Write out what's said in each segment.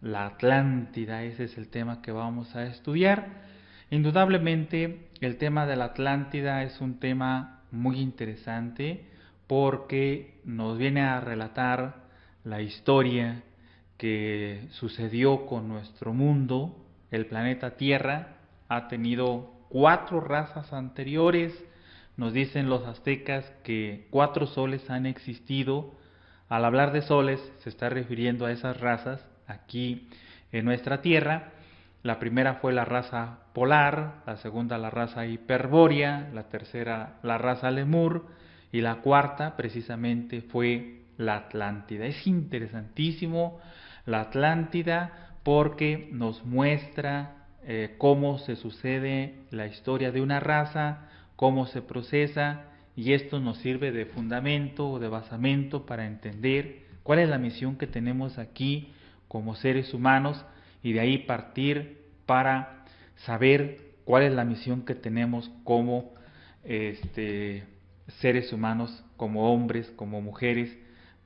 la Atlántida. Ese es el tema que vamos a estudiar. Indudablemente el tema de la Atlántida es un tema muy interesante porque nos viene a relatar la historia que sucedió con nuestro mundo. El planeta Tierra ha tenido 4 razas anteriores. Nos dicen los aztecas que 4 soles han existido. Al hablar de soles se está refiriendo a esas razas aquí en nuestra Tierra. La primera fue la raza polar, la segunda la raza hiperbórea, la tercera la raza lemur y la cuarta precisamente fue la Atlántida. Es interesantísimo la Atlántida porque nos muestra cómo se sucede la historia de una raza, cómo se procesa, y esto nos sirve de fundamento o de basamento para entender cuál es la misión que tenemos aquí como seres humanos, y de ahí partir para saber cuál es la misión que tenemos como seres humanos, como hombres, como mujeres,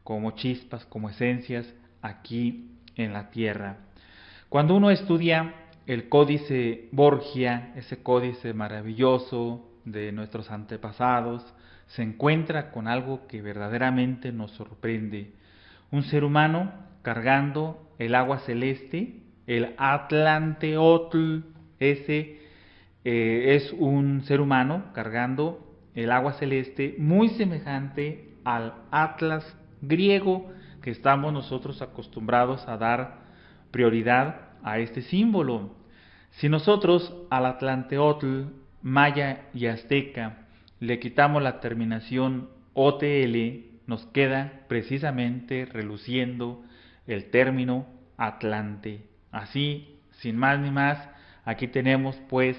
como chispas, como esencias aquí en la Tierra. Cuando uno estudia el Códice Borgia, ese códice maravilloso de nuestros antepasados, se encuentra con algo que verdaderamente nos sorprende. Un ser humano cargando el agua celeste, el Atlanteotl. Ese es un ser humano cargando el agua celeste muy semejante al Atlas griego, que estamos nosotros acostumbrados a dar prioridad a este símbolo. Si nosotros al Atlanteotl maya y azteca le quitamos la terminación OTL, nos queda precisamente reluciendo el término Atlante. Así, sin más ni más, aquí tenemos pues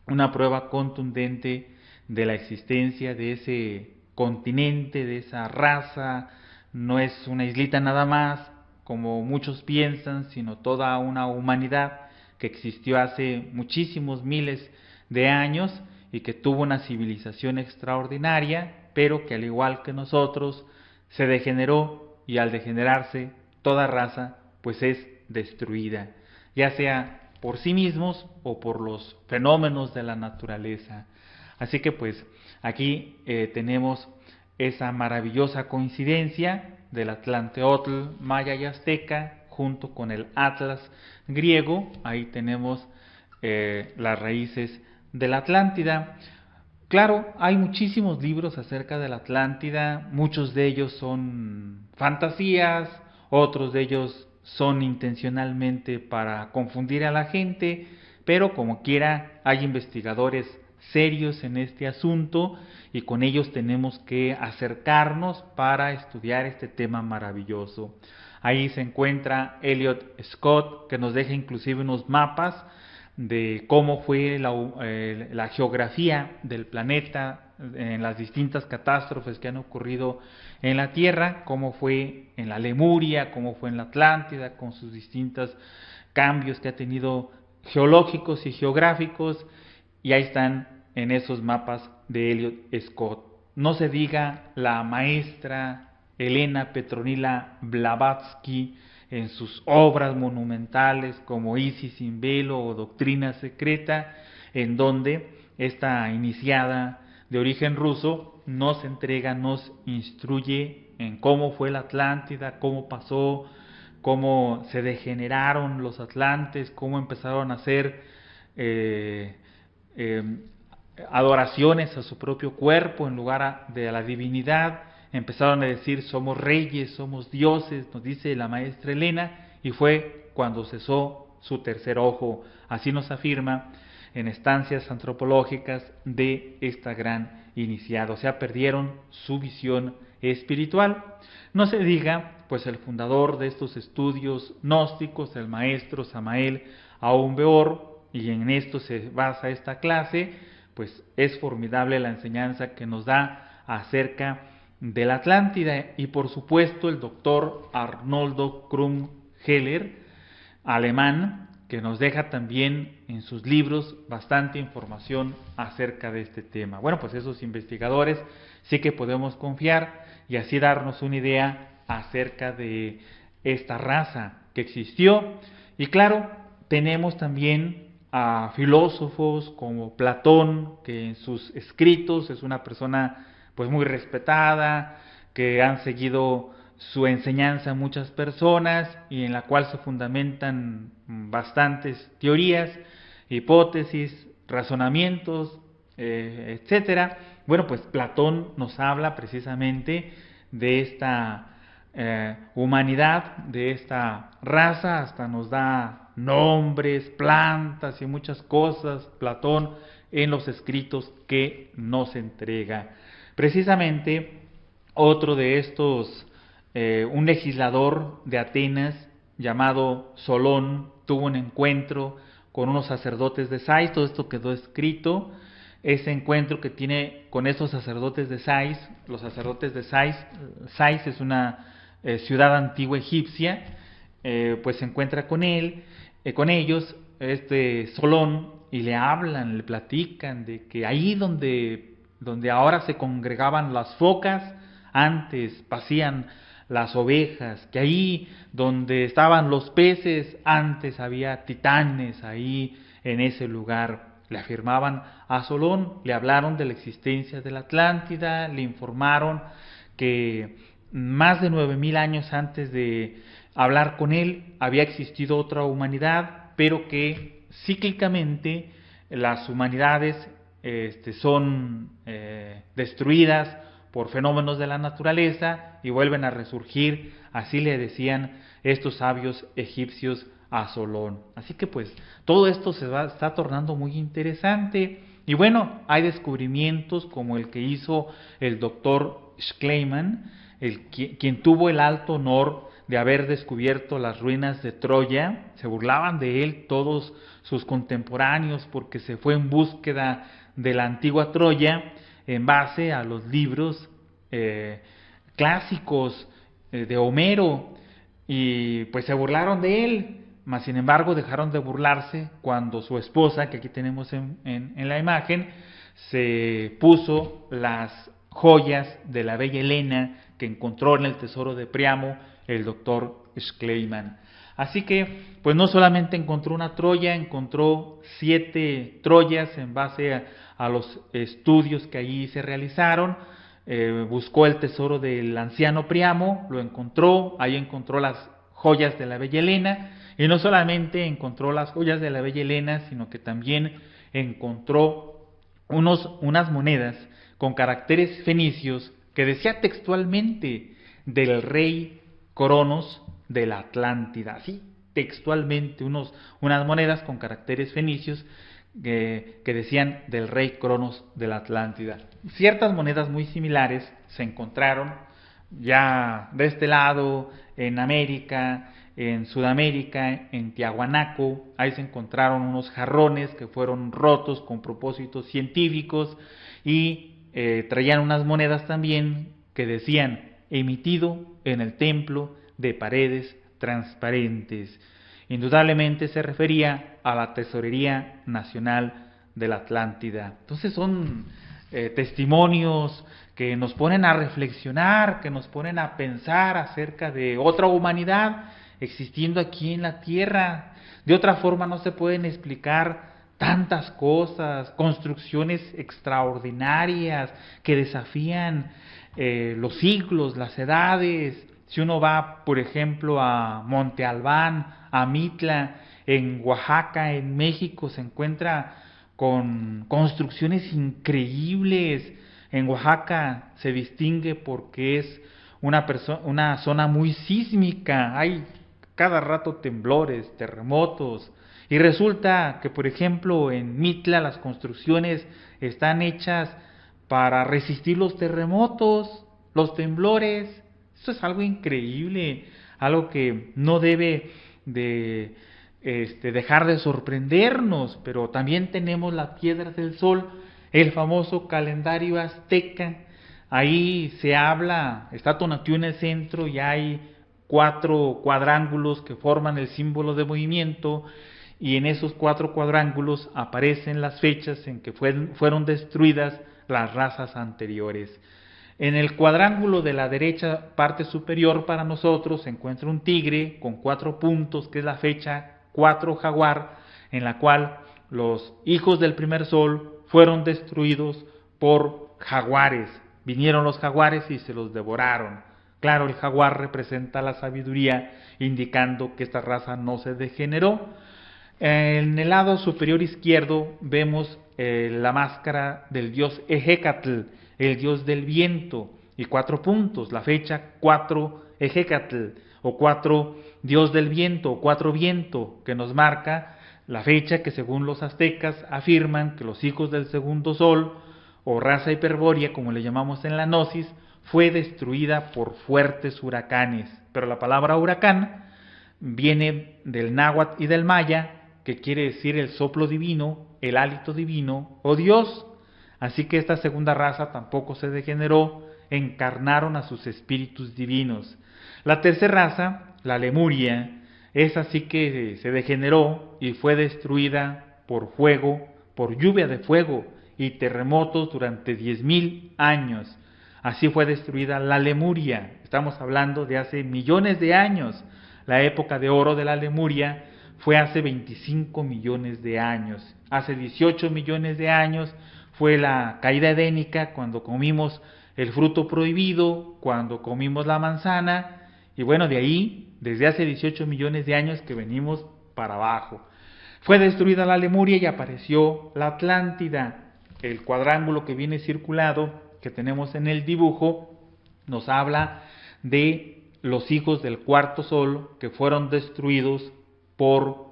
una prueba contundente de la existencia de ese continente, de esa raza. No es una islita nada más, como muchos piensan, sino toda una humanidad que existió hace muchísimos miles de años y que tuvo una civilización extraordinaria, pero que al igual que nosotros se degeneró, y al degenerarse toda raza pues es destruida, ya sea por sí mismos o por los fenómenos de la naturaleza. Así que pues aquí tenemos esa maravillosa coincidencia del Atlanteotl maya y azteca junto con el Atlas griego. Ahí tenemos las raíces de la Atlántida. Claro, hay muchísimos libros acerca de la Atlántida, muchos de ellos son fantasías, otros de ellos son intencionalmente para confundir a la gente, pero como quiera hay investigadores serios en este asunto y con ellos tenemos que acercarnos para estudiar este tema maravilloso. Ahí se encuentra Elliot Scott, que nos deja inclusive unos mapas de cómo fue la geografía del planeta en las distintas catástrofes que han ocurrido en la Tierra, cómo fue en la Lemuria, cómo fue en la Atlántida, con sus distintos cambios que ha tenido geológicos y geográficos, y ahí están en esos mapas de Elliot Scott. No se diga la maestra Elena Petronila Blavatsky en sus obras monumentales como Isis sin velo o Doctrina secreta, en donde esta iniciada de origen ruso nos entrega, nos instruye en cómo fue la Atlántida, cómo pasó, cómo se degeneraron los atlantes, cómo empezaron a hacer adoraciones a su propio cuerpo en lugar de a la divinidad. Empezaron a decir somos reyes, somos dioses, nos dice la maestra Elena, y fue cuando cesó su tercer ojo. Así nos afirma en estancias antropológicas de esta gran iniciada. O sea, perdieron su visión espiritual. No se diga, pues el fundador de estos estudios gnósticos, el maestro Samael Aun Weor, y en esto se basa esta clase, pues es formidable la enseñanza que nos da acerca de la Atlántida. Y por supuesto el doctor Arnoldo Krumheller, alemán, que nos deja también en sus libros bastante información acerca de este tema. Bueno, pues esos investigadores sí que podemos confiar y así darnos una idea acerca de esta raza que existió. Y claro, tenemos también a filósofos como Platón, que en sus escritos es una persona pues muy respetada, que han seguido su enseñanza muchas personas y en la cual se fundamentan bastantes teorías, hipótesis, razonamientos, etcétera. Bueno, pues Platón nos habla precisamente de esta humanidad, de esta raza, hasta nos da nombres, plantas y muchas cosas, Platón, en los escritos que nos entrega. Precisamente, otro de estos, un legislador de Atenas llamado Solón, tuvo un encuentro con unos sacerdotes de Sais, todo esto quedó escrito. Ese encuentro que tiene con esos sacerdotes de Sais, los sacerdotes de Sais, Sais es una ciudad antigua egipcia, pues se encuentra con él, con ellos, Solón, y le hablan, le platican de que ahí donde ahora se congregaban las focas, antes pasían las ovejas, que ahí donde estaban los peces, antes había titanes ahí en ese lugar. Le afirmaban a Solón, le hablaron de la existencia de la Atlántida, le informaron que más de 9000 años antes de hablar con él había existido otra humanidad, pero que cíclicamente las humanidades son destruidas por fenómenos de la naturaleza y vuelven a resurgir, así le decían estos sabios egipcios a Solón. Así que pues todo esto está tornando muy interesante. Y bueno, hay descubrimientos como el que hizo el doctor Schliemann, quien tuvo el alto honor de haber descubierto las ruinas de Troya. Se burlaban de él todos sus contemporáneos porque se fue en búsqueda de la antigua Troya en base a los libros clásicos de Homero, y pues se burlaron de él. Mas sin embargo dejaron de burlarse cuando su esposa, que aquí tenemos en la imagen, se puso las joyas de la bella Helena que encontró en el tesoro de Priamo el doctor Schliemann. Así que pues no solamente encontró una Troya, encontró 7 Troyas en base a los estudios que allí se realizaron. Buscó el tesoro del anciano Priamo, lo encontró, ahí encontró las joyas de la bella Helena. Y no solamente encontró las joyas de la bella Helena, sino que también encontró unas monedas con caracteres fenicios que decía textualmente del rey Cronos de la Atlántida. Sí, textualmente unas monedas con caracteres fenicios que decían del rey Cronos de la Atlántida. Ciertas monedas muy similares se encontraron ya de este lado, en América, en Sudamérica, en Tiahuanaco. Ahí se encontraron unos jarrones que fueron rotos con propósitos científicos y traían unas monedas también que decían emitido en el templo de paredes transparentes. Indudablemente se refería a la Tesorería Nacional de la Atlántida. Entonces son testimonios que nos ponen a reflexionar, que nos ponen a pensar acerca de otra humanidad existiendo aquí en la tierra. De otra forma no se pueden explicar tantas cosas, construcciones extraordinarias que desafían los siglos, las edades. Si uno va, por ejemplo, a Monte Albán, a Mitla, en Oaxaca, en México, se encuentra con construcciones increíbles. En Oaxaca se distingue porque es una zona muy sísmica, hay cada rato temblores, terremotos, y resulta que, por ejemplo, en Mitla las construcciones están hechas para resistir los terremotos, los temblores. Esto es algo increíble, algo que no debe de dejar de sorprendernos. Pero también tenemos la Piedra del Sol, el famoso calendario azteca. Ahí se habla, está Tonatiuh en el centro y hay 4 cuadrángulos que forman el símbolo de movimiento, y en esos 4 cuadrángulos aparecen las fechas en que fueron destruidas las razas anteriores. En el cuadrángulo de la derecha parte superior para nosotros se encuentra un tigre con 4 puntos, que es la fecha 4 jaguar, en la cual los hijos del primer sol fueron destruidos por jaguares. Vinieron los jaguares y se los devoraron. Claro, el jaguar representa la sabiduría, indicando que esta raza no se degeneró. En el lado superior izquierdo vemos la máscara del dios Ejecatl, el dios del viento, y 4 puntos, la fecha 4 Ejecatl, o 4 dios del viento, o 4 viento, que nos marca la fecha que según los aztecas afirman que los hijos del segundo sol, o raza hiperbórea, como le llamamos en la Gnosis, fue destruida por fuertes huracanes. Pero la palabra huracán viene del náhuatl y del maya, que quiere decir el soplo divino, el hálito divino o Dios. Así que esta segunda raza tampoco se degeneró, encarnaron a sus espíritus divinos. La tercera raza, la Lemuria, esa sí que se degeneró y fue destruida por fuego, por lluvia de fuego y terremotos durante 10,000 años. Así fue destruida la Lemuria. Estamos hablando de hace millones de años. La época de oro de la Lemuria fue hace 25 millones de años. Hace 18 millones de años fue la caída edénica, cuando comimos el fruto prohibido, cuando comimos la manzana, y bueno, de ahí, desde hace 18 millones de años que venimos para abajo. Fue destruida la Lemuria y apareció la Atlántida. El cuadrángulo que viene circulado, que tenemos en el dibujo, nos habla de los hijos del cuarto sol que fueron destruidos por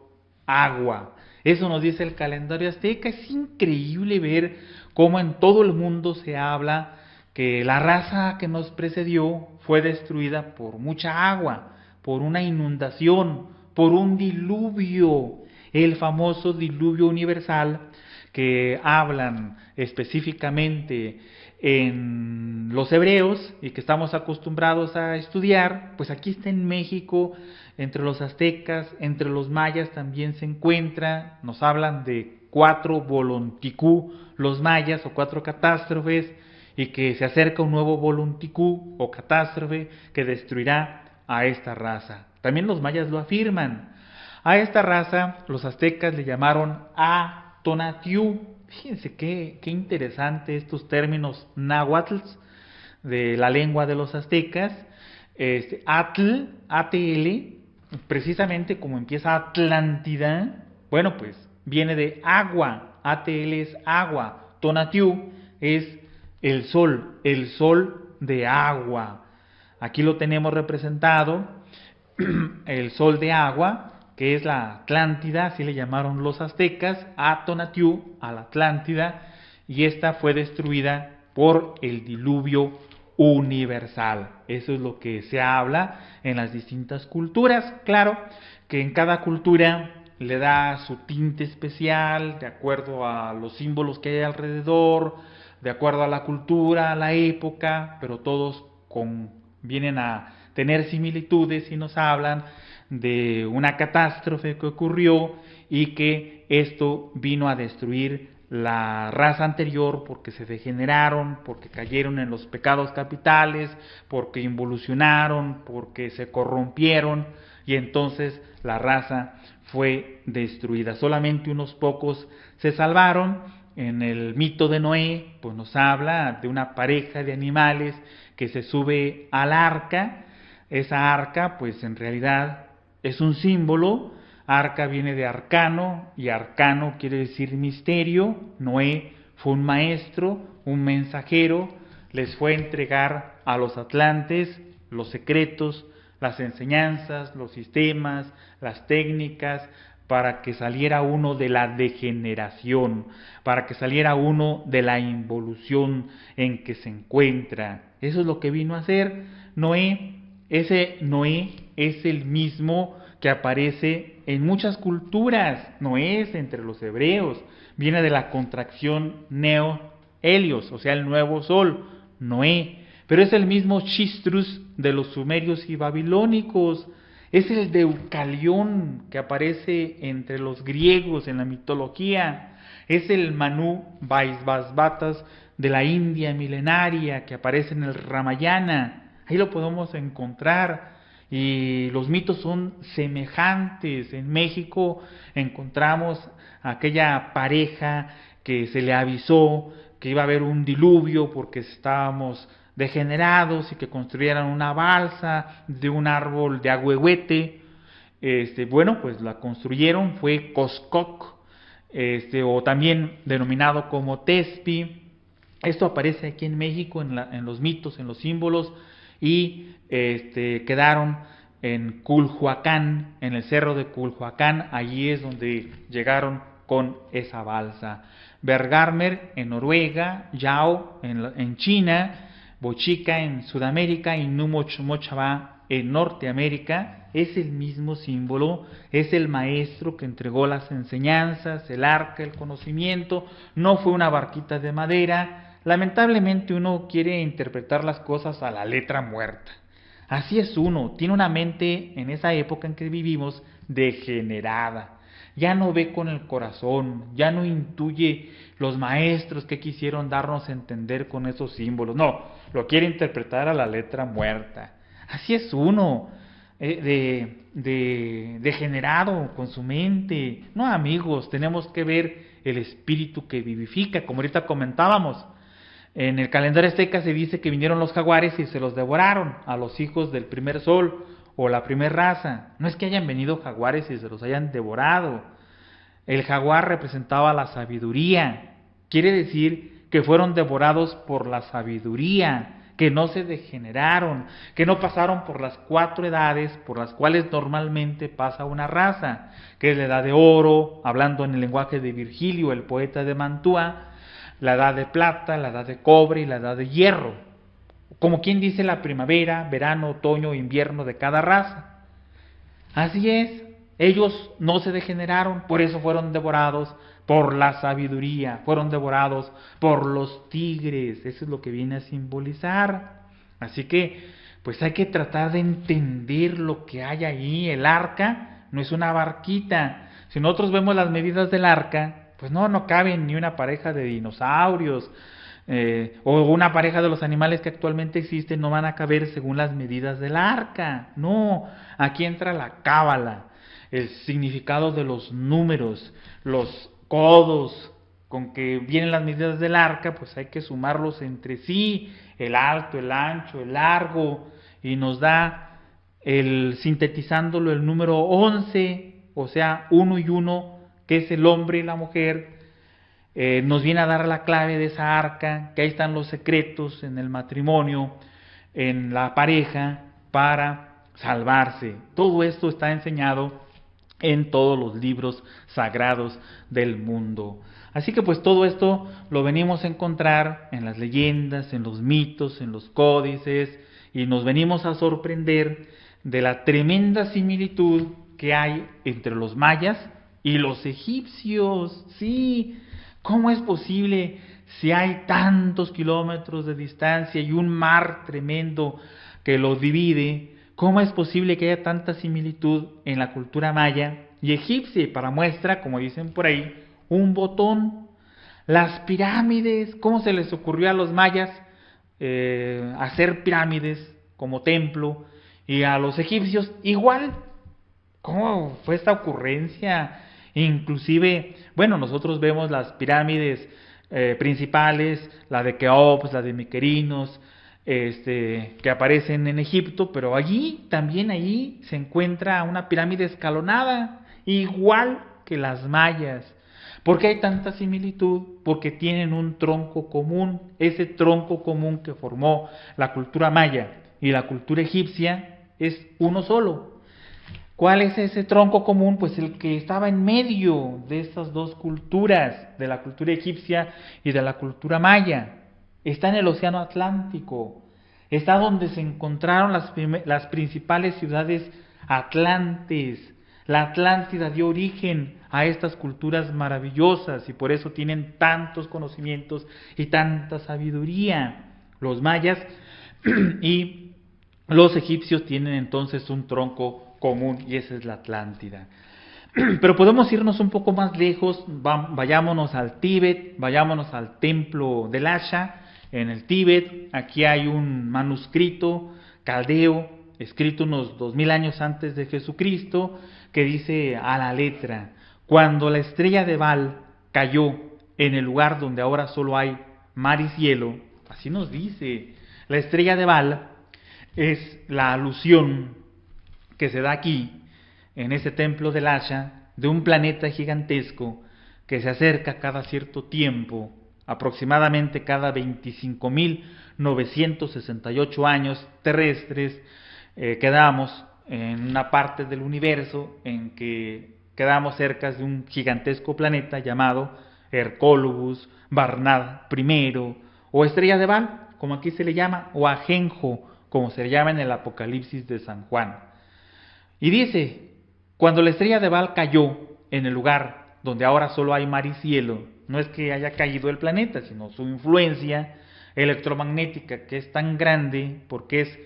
agua. Eso nos dice el calendario azteca. Es increíble ver cómo en todo el mundo se habla que la raza que nos precedió fue destruida por mucha agua, por una inundación, por un diluvio, el famoso diluvio universal que hablan específicamente en los hebreos y que estamos acostumbrados a estudiar. Pues aquí está en México, entre los aztecas, entre los mayas también se encuentra. Nos hablan de 4 volunticú, los mayas, o 4 catástrofes, y que se acerca un nuevo volunticú o catástrofe que destruirá a esta raza. También los mayas lo afirman. A esta raza los aztecas le llamaron Tonatiuh. Fíjense qué interesante estos términos náhuatl de la lengua de los aztecas. Atl, ATL, precisamente como empieza Atlántida, bueno, pues viene de agua. ATL es agua. Tonatiuh es el sol de agua. Aquí lo tenemos representado, el sol de agua, que es la Atlántida, así le llamaron los aztecas, Tonatiuh, a la Atlántida, y esta fue destruida por el diluvio universal. Eso es lo que se habla en las distintas culturas. Claro que en cada cultura le da su tinte especial, de acuerdo a los símbolos que hay alrededor, de acuerdo a la cultura, a la época, pero todos vienen a tener similitudes y nos hablan de una catástrofe que ocurrió y que esto vino a destruir la raza anterior porque se degeneraron, porque cayeron en los pecados capitales, porque involucionaron, porque se corrompieron, y entonces la raza fue destruida. Solamente unos pocos se salvaron. En el mito de Noé, pues nos habla de una pareja de animales que se sube al arca. Esa arca, pues en realidad es un símbolo. Arca viene de arcano, y arcano quiere decir misterio. Noé fue un maestro, un mensajero, les fue a entregar a los atlantes los secretos, las enseñanzas, los sistemas, las técnicas, para que saliera uno de la degeneración, para que saliera uno de la involución en que se encuentra. Eso es lo que vino a hacer Noé. Ese Noé es el mismo que aparece en muchas culturas. Noé es entre los hebreos, viene de la contracción Neo-Helios, o sea, el nuevo sol, Noé. Pero es el mismo Chistrus de los sumerios y babilónicos. Es el Deucalión que aparece entre los griegos en la mitología. Es el Manú Vaisvasvatas de la India milenaria que aparece en el Ramayana. Ahí lo podemos encontrar. Y los mitos son semejantes. En México encontramos a aquella pareja que se le avisó que iba a haber un diluvio porque estábamos degenerados y que construyeran una balsa de un árbol de ahuehuete. Bueno, pues la construyeron, fue Coscoc, o también denominado como Tespi. Esto aparece aquí en México en los mitos, en los símbolos, y quedaron en Culhuacán, en el cerro de Culhuacán. Allí es donde llegaron con esa balsa. Bergarmer en Noruega, Yao en China, Bochica en Sudamérica y Numochmochaba en Norteamérica. Es el mismo símbolo, es el maestro que entregó las enseñanzas, el arca, el conocimiento. No fue una barquita de madera. Lamentablemente uno quiere interpretar las cosas a la letra muerta. Así es uno, tiene una mente en esa época en que vivimos degenerada. Ya no ve con el corazón, ya no intuye los maestros que quisieron darnos a entender con esos símbolos. No, lo quiere interpretar a la letra muerta. Así es uno, degenerado con su mente. No, amigos, tenemos que ver el espíritu que vivifica, como ahorita comentábamos. En el calendario azteca se dice que vinieron los jaguares y se los devoraron a los hijos del primer sol o la primera raza. No es que hayan venido jaguares y se los hayan devorado. El jaguar representaba la sabiduría. Quiere decir que fueron devorados por la sabiduría, que no se degeneraron, que no pasaron por las 4 edades por las cuales normalmente pasa una raza, que es la edad de oro, hablando en el lenguaje de Virgilio, el poeta de Mantua, la edad de plata, la edad de cobre y la edad de hierro. Como quien dice la primavera, verano, otoño, invierno de cada raza. Así es, ellos no se degeneraron, por eso fueron devorados por la sabiduría, fueron devorados por los tigres. Eso es lo que viene a simbolizar. Así que, pues hay que tratar de entender lo que hay ahí. El arca no es una barquita. Si nosotros vemos las medidas del arca, pues no caben ni una pareja de dinosaurios o una pareja de los animales que actualmente existen, no van a caber según las medidas del arca. No, aquí entra la cábala, el significado de los números, los codos con que vienen las medidas del arca, pues hay que sumarlos entre sí, el alto, el ancho, el largo, y nos da sintetizándolo el número 11, o sea, 1 y 1, que es el hombre y la mujer. Nos viene a dar la clave de esa arca, que ahí están los secretos en el matrimonio, en la pareja, para salvarse. Todo esto está enseñado en todos los libros sagrados del mundo. Así que pues todo esto lo venimos a encontrar en las leyendas, en los mitos, en los códices, y nos venimos a sorprender de la tremenda similitud que hay entre los mayas y los egipcios. Sí, ¿cómo es posible si hay tantos kilómetros de distancia y un mar tremendo que los divide? ¿Cómo es posible que haya tanta similitud en la cultura maya y egipcia? Para muestra, como dicen por ahí, un botón. Las pirámides, ¿cómo se les ocurrió a los mayas hacer pirámides como templo? Y a los egipcios igual. ¿Cómo fue esta ocurrencia? Inclusive, bueno, nosotros vemos las pirámides principales, la de Keops, la de Miquerinos, que aparecen en Egipto, pero allí se encuentra una pirámide escalonada, igual que las mayas. ¿Por qué hay tanta similitud? Porque tienen un tronco común. Ese tronco común que formó la cultura maya y la cultura egipcia es uno solo. ¿Cuál es ese tronco común? Pues el que estaba en medio de estas dos culturas, de la cultura egipcia y de la cultura maya. Está en el Océano Atlántico. Está donde se encontraron las principales ciudades atlantes. La Atlántida dio origen a estas culturas maravillosas y por eso tienen tantos conocimientos y tanta sabiduría. Los mayas y los egipcios tienen entonces un tronco común y esa es la Atlántida. Pero podemos irnos un poco más lejos, vayámonos al Tíbet, vayámonos al templo de Lhasa, en el Tíbet. Aquí hay un manuscrito caldeo, escrito unos 2000 años antes de Jesucristo, que dice a la letra: cuando la estrella de Baal cayó en el lugar donde ahora solo hay mar y cielo, así nos dice. La estrella de Baal es la alusión que se da aquí, en ese templo de Lhasa, de un planeta gigantesco que se acerca cada cierto tiempo, aproximadamente cada 25.968 años terrestres. Quedamos en una parte del universo en que quedamos cerca de un gigantesco planeta llamado Hercólogos, Barnard I, o estrella de Baal, como aquí se le llama, o Ajenjo, como se le llama en el Apocalipsis de San Juan. Y dice: cuando la estrella de Baal cayó en el lugar donde ahora solo hay mar y cielo, no es que haya caído el planeta, sino su influencia electromagnética, que es tan grande, porque es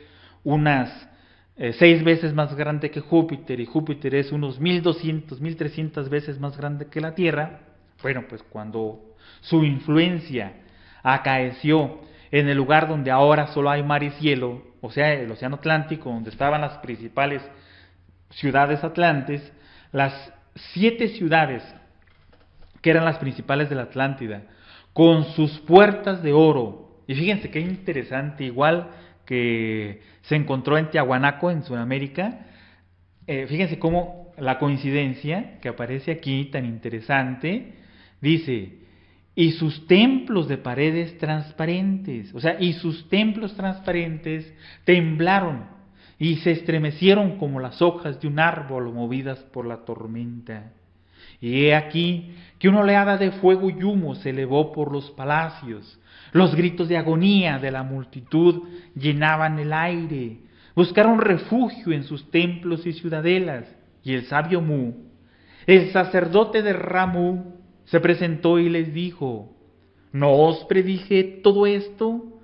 unas 6 veces más grande que Júpiter, y Júpiter es unos 1200, 1300 veces más grande que la Tierra. Bueno, pues cuando su influencia acaeció en el lugar donde ahora solo hay mar y cielo, o sea, el Océano Atlántico, donde estaban las principales ciudades atlantes, las 7 ciudades que eran las principales de la Atlántida, con sus puertas de oro. Y fíjense qué interesante, igual que se encontró en Tiahuanaco, en Sudamérica. Fíjense cómo la coincidencia que aparece aquí, tan interesante, dice: y sus templos de paredes transparentes, o sea, y sus templos transparentes temblaron y se estremecieron como las hojas de un árbol movidas por la tormenta. Y he aquí que una oleada de fuego y humo se elevó por los palacios. Los gritos de agonía de la multitud llenaban el aire. Buscaron refugio en sus templos y ciudadelas. Y el sabio Mu, el sacerdote de Ramu, se presentó y les dijo: ¿no os predije todo esto?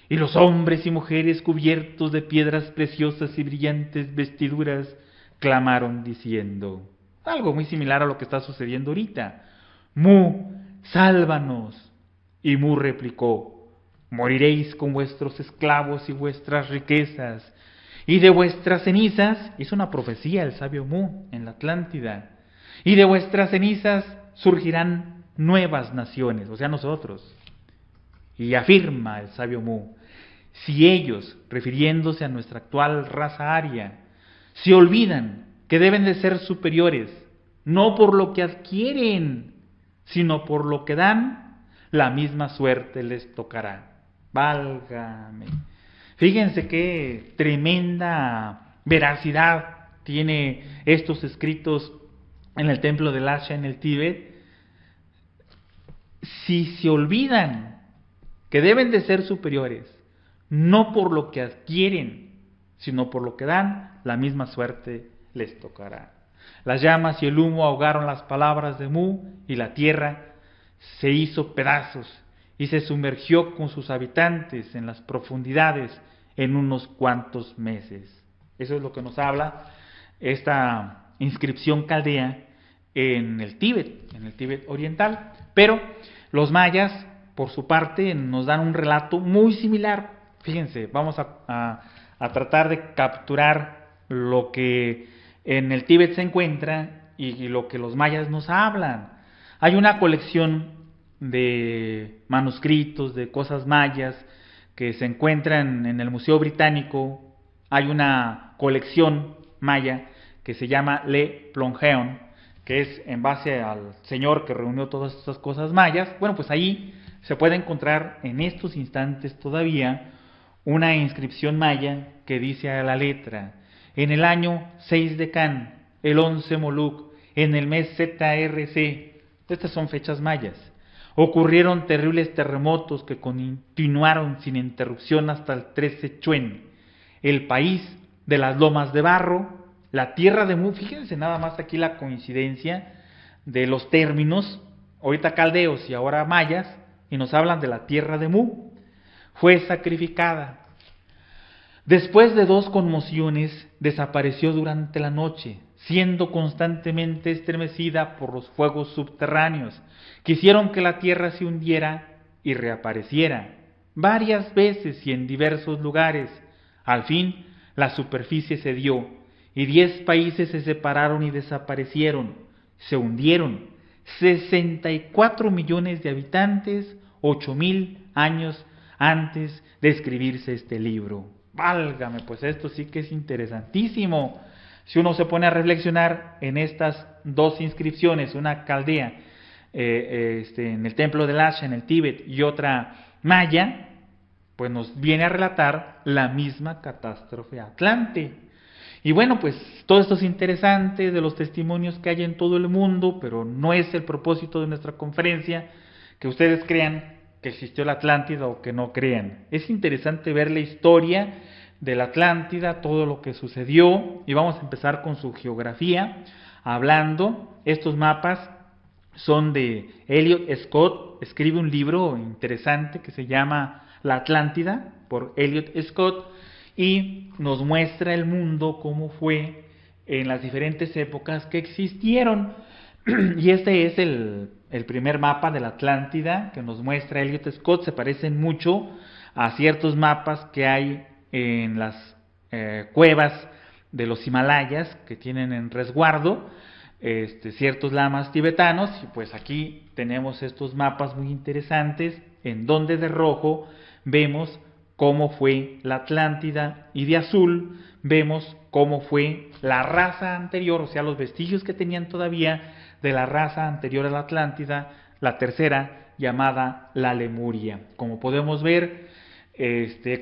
Y los hombres y mujeres cubiertos de piedras preciosas y brillantes vestiduras clamaron diciendo algo muy similar a lo que está sucediendo ahorita: Mu, sálvanos. Y Mu replicó: moriréis con vuestros esclavos y vuestras riquezas, y de vuestras cenizas, hizo una profecía el sabio Mu en la Atlántida, y de vuestras cenizas surgirán nuevas naciones, o sea, nosotros. Y afirma el sabio Mu: si ellos, refiriéndose a nuestra actual raza aria, se olvidan que deben de ser superiores, no por lo que adquieren, sino por lo que dan, la misma suerte les tocará. Válgame. Fíjense qué tremenda veracidad tiene estos escritos en el templo de Lhasa, en el Tíbet. Si se olvidan que deben de ser superiores, no por lo que adquieren, sino por lo que dan, la misma suerte les tocará. Las llamas y el humo ahogaron las palabras de Mu, y la tierra se hizo pedazos y se sumergió con sus habitantes en las profundidades en unos cuantos meses. Eso es lo que nos habla esta inscripción caldea en el Tíbet oriental. Pero los mayas, por su parte, nos dan un relato muy similar. Fíjense, vamos a tratar de capturar lo que en el Tíbet se encuentra y lo que los mayas nos hablan. Hay una colección de manuscritos, de cosas mayas, que se encuentran en el Museo Británico. Hay una colección maya que se llama Le Plongeon, que es en base al señor que reunió todas estas cosas mayas. Bueno, pues ahí se puede encontrar en estos instantes todavía una inscripción maya que dice a la letra: en el año 6 de Can, el 11 Moluc, en el mes ZRC, estas son fechas mayas, ocurrieron terribles terremotos que continuaron sin interrupción hasta el 13 Chuen, el país de las lomas de barro, la tierra de Mu. Fíjense nada más aquí la coincidencia de los términos, ahorita caldeos y ahora mayas, y nos hablan de la tierra de Mu, fue sacrificada. Después de 2 conmociones, desapareció durante la noche, siendo constantemente estremecida por los fuegos subterráneos. Quisieron que la tierra se hundiera y reapareciera, varias veces y en diversos lugares. Al fin, la superficie cedió, y 10 países se separaron y desaparecieron, se hundieron. 64 millones de habitantes, 8,000 años antes de escribirse este libro. Válgame, pues esto sí que es interesantísimo. Si uno se pone a reflexionar en estas dos inscripciones, una caldea en el templo de Lhasa, en el Tíbet, y otra maya, pues nos viene a relatar la misma catástrofe atlante. Y bueno, pues todo esto es interesante de los testimonios que hay en todo el mundo, pero no es el propósito de nuestra conferencia que ustedes crean que existió la Atlántida o que no crean. Es interesante ver la historia de la Atlántida, todo lo que sucedió, y vamos a empezar con su geografía, hablando. Estos mapas son de Elliot Scott, escribe un libro interesante que se llama La Atlántida, por Elliot Scott, y nos muestra el mundo cómo fue en las diferentes épocas que existieron. Y este es el primer mapa de la Atlántida que nos muestra Elliot Scott. Se parecen mucho a ciertos mapas que hay en las cuevas de los Himalayas que tienen en resguardo ciertos lamas tibetanos. Y pues aquí tenemos estos mapas muy interesantes en donde de rojo vemos cómo fue la Atlántida y de azul vemos cómo fue la raza anterior, o sea, los vestigios que tenían todavía de la raza anterior a la Atlántida, la tercera, llamada la Lemuria. Como podemos ver,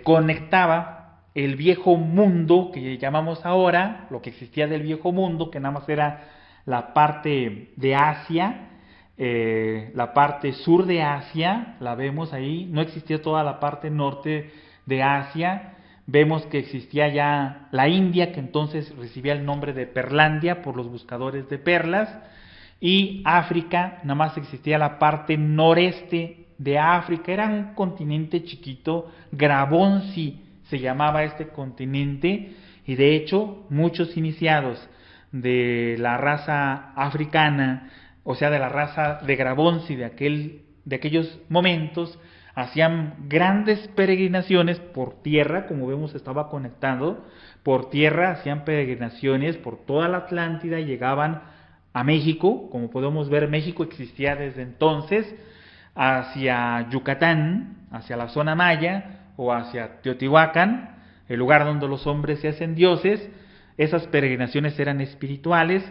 conectaba el viejo mundo que llamamos ahora, lo que existía del viejo mundo, que nada más era la parte de Asia, la parte sur de Asia, la vemos ahí, no existía toda la parte norte de Asia. Vemos que existía ya la India, que entonces recibía el nombre de Perlandia por los buscadores de perlas, y África, nada más existía la parte noreste de África, era un continente chiquito, Grabonsi se llamaba este continente, y de hecho muchos iniciados de la raza africana, o sea de la raza de Grabonsi de aquellos momentos, hacían grandes peregrinaciones por tierra, como vemos estaba conectado, por tierra hacían peregrinaciones por toda la Atlántida y llegaban a México. Como podemos ver, México existía desde entonces, hacia Yucatán, hacia la zona maya o hacia Teotihuacán, el lugar donde los hombres se hacen dioses. Esas peregrinaciones eran espirituales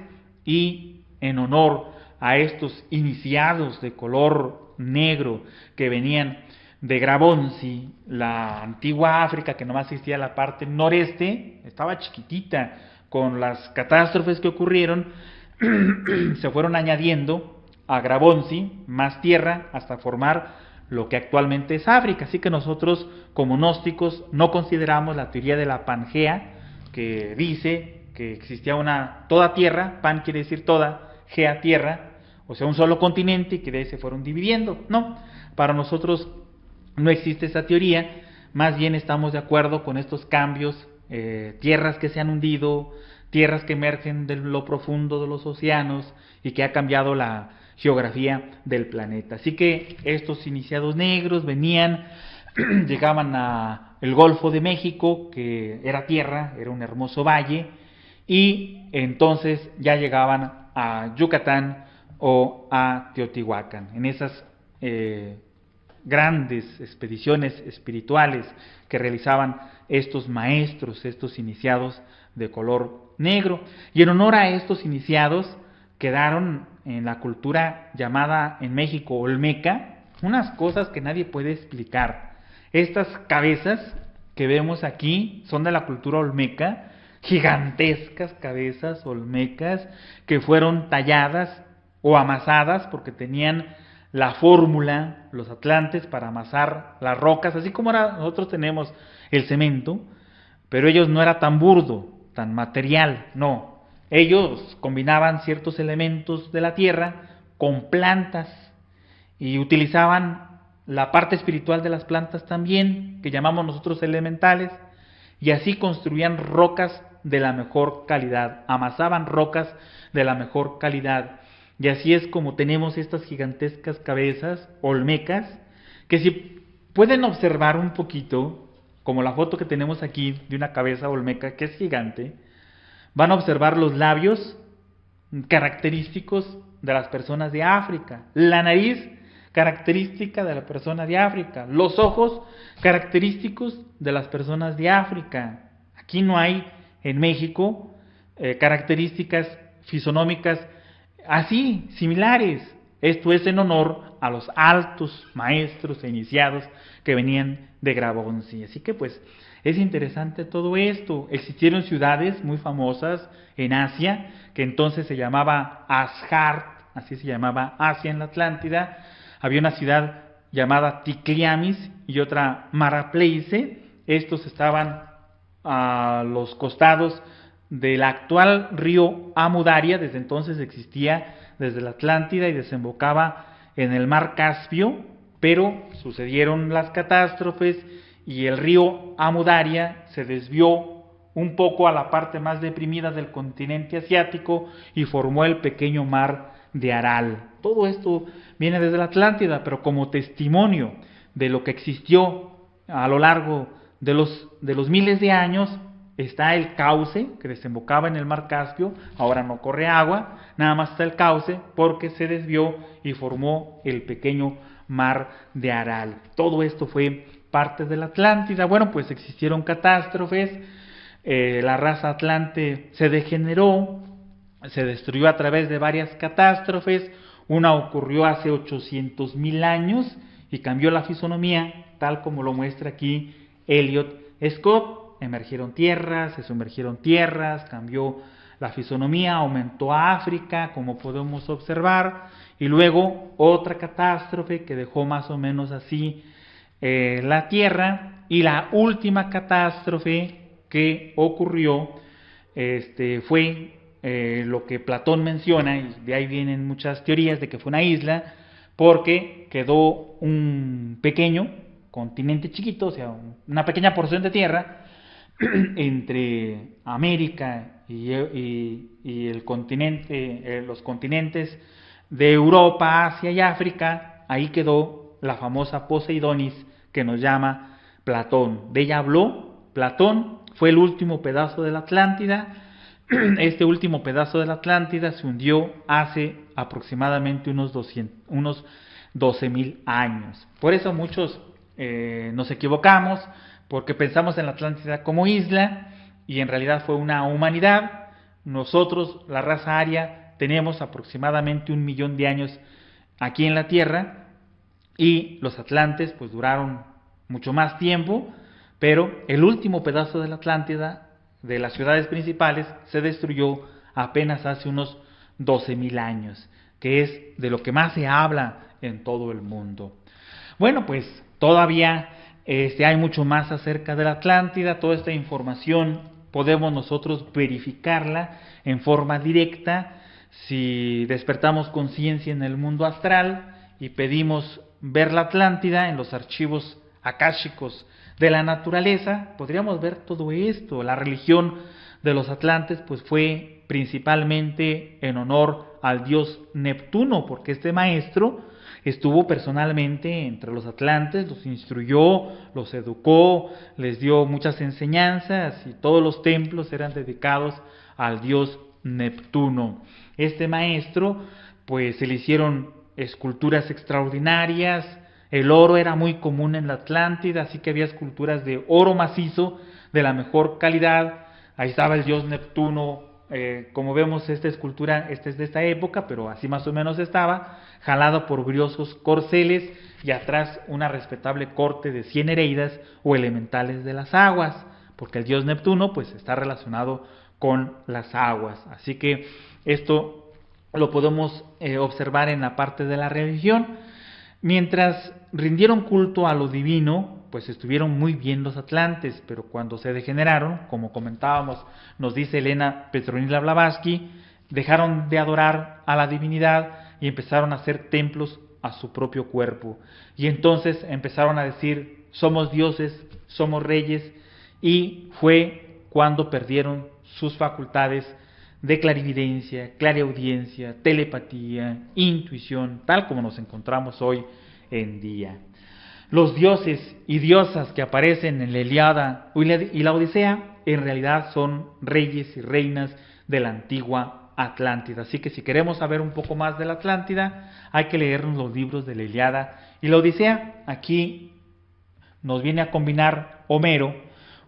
y en honor a estos iniciados de color negro que venían de Grabonsi, la antigua África, que nomás existía la parte noreste, estaba chiquitita. Con las catástrofes que ocurrieron, se fueron añadiendo a Grabonsi más tierra hasta formar lo que actualmente es África. Así que nosotros, como gnósticos, no consideramos la teoría de la Pangea, que dice que existía toda tierra, pan quiere decir toda, gea tierra, o sea un solo continente, y que de ahí se fueron dividiendo. No, para nosotros no existe esa teoría, más bien estamos de acuerdo con estos cambios, tierras que se han hundido, tierras que emergen de lo profundo de los océanos y que ha cambiado la geografía del planeta. Así que estos iniciados negros venían, llegaban a el Golfo de México, que era tierra, era un hermoso valle, y entonces ya llegaban a Yucatán o a Teotihuacán. En esas grandes expediciones espirituales que realizaban estos maestros, estos iniciados de color negro. Y en honor a estos iniciados quedaron en la cultura llamada en México Olmeca unas cosas que nadie puede explicar. Estas cabezas que vemos aquí son de la cultura olmeca, gigantescas cabezas olmecas que fueron talladas o amasadas porque tenían la fórmula, los atlantes, para amasar las rocas, así como nosotros tenemos el cemento, pero ellos no era tan burdo, tan material, no. Ellos combinaban ciertos elementos de la tierra con plantas y utilizaban la parte espiritual de las plantas también, que llamamos nosotros elementales, y así construían rocas de la mejor calidad, amasaban rocas de la mejor calidad. Y así es como tenemos estas gigantescas cabezas olmecas, que si pueden observar un poquito, como la foto que tenemos aquí de una cabeza olmeca que es gigante, van a observar los labios característicos de las personas de África, la nariz característica de la persona de África, los ojos característicos de las personas de África. Aquí no hay en México características fisonómicas así, similares. Esto es en honor a los altos maestros e iniciados que venían de Grabontzi. Así que pues es interesante todo esto. Existieron ciudades muy famosas en Asia, que entonces se llamaba Ashart, así se llamaba Asia en la Atlántida. Había una ciudad llamada Ticliamis y otra Marapleice. Estos estaban a los costados del actual río Amudaria. Desde entonces existía desde la Atlántida y desembocaba en el mar Caspio, pero sucedieron las catástrofes y el río Amudaria se desvió un poco a la parte más deprimida del continente asiático y formó el pequeño mar de Aral. Todo esto viene desde la Atlántida, pero como testimonio de lo que existió a lo largo de los miles de años, está el cauce que desembocaba en el mar Caspio. Ahora no corre agua, nada más está el cauce porque se desvió y formó el pequeño mar de Aral. Todo esto fue parte de la Atlántida. Bueno, pues existieron catástrofes, la raza atlante se degeneró, se destruyó a través de varias catástrofes. Una ocurrió hace 800,000 años y cambió la fisonomía, tal como lo muestra aquí Elliot Scott. Emergieron tierras, se sumergieron tierras, cambió la fisonomía, aumentó a África, como podemos observar, y luego otra catástrofe que dejó más o menos así la Tierra, y la última catástrofe que ocurrió fue lo que Platón menciona, y de ahí vienen muchas teorías de que fue una isla, porque quedó un pequeño continente chiquito, o sea, una pequeña porción de tierra entre América y el continente, los continentes de Europa, Asia y África. Ahí quedó la famosa Poseidonis que nos llama Platón. De ella habló Platón, fue el último pedazo de la Atlántida. Este último pedazo de la Atlántida se hundió hace aproximadamente unos 12,000 años. Por eso muchos nos equivocamos, porque pensamos en la Atlántida como isla y en realidad fue una humanidad. Nosotros, la raza aria, tenemos aproximadamente 1,000,000 de años aquí en la Tierra y los atlantes pues duraron mucho más tiempo, pero el último pedazo de la Atlántida, de las ciudades principales, se destruyó apenas hace unos 12,000 años, que es de lo que más se habla en todo el mundo. Bueno, pues todavía hay mucho más acerca de la Atlántida. Toda esta información podemos nosotros verificarla en forma directa si despertamos conciencia en el mundo astral y pedimos ver la Atlántida en los archivos akáshicos de la naturaleza. Podríamos ver todo esto. La religión de los atlantes pues fue principalmente en honor al dios Neptuno, porque este maestro estuvo personalmente entre los atlantes, los instruyó, los educó, les dio muchas enseñanzas y todos los templos eran dedicados al dios Neptuno. Este maestro, pues se le hicieron esculturas extraordinarias. El oro era muy común en la Atlántida, así que había esculturas de oro macizo de la mejor calidad. Ahí estaba el dios Neptuno. Como vemos, esta escultura es de esta época, pero así más o menos estaba, jalado por briosos corceles y atrás una respetable corte de 100 nereidas o elementales de las aguas, porque el dios Neptuno pues está relacionado con las aguas. Así que esto lo podemos observar en la parte de la religión. Mientras rindieron culto a lo divino, pues estuvieron muy bien los atlantes, pero cuando se degeneraron, como comentábamos, nos dice Elena Petronila Blavatsky, dejaron de adorar a la divinidad y empezaron a hacer templos a su propio cuerpo. Y entonces empezaron a decir, somos dioses, somos reyes, y fue cuando perdieron sus facultades de clarividencia, clariaudiencia, telepatía, intuición, tal como nos encontramos hoy en día. Los dioses y diosas que aparecen en la Ilíada y la Odisea en realidad son reyes y reinas de la antigua Atlántida. Así que si queremos saber un poco más de la Atlántida, hay que leernos los libros de la Ilíada y la Odisea. Aquí nos viene a combinar Homero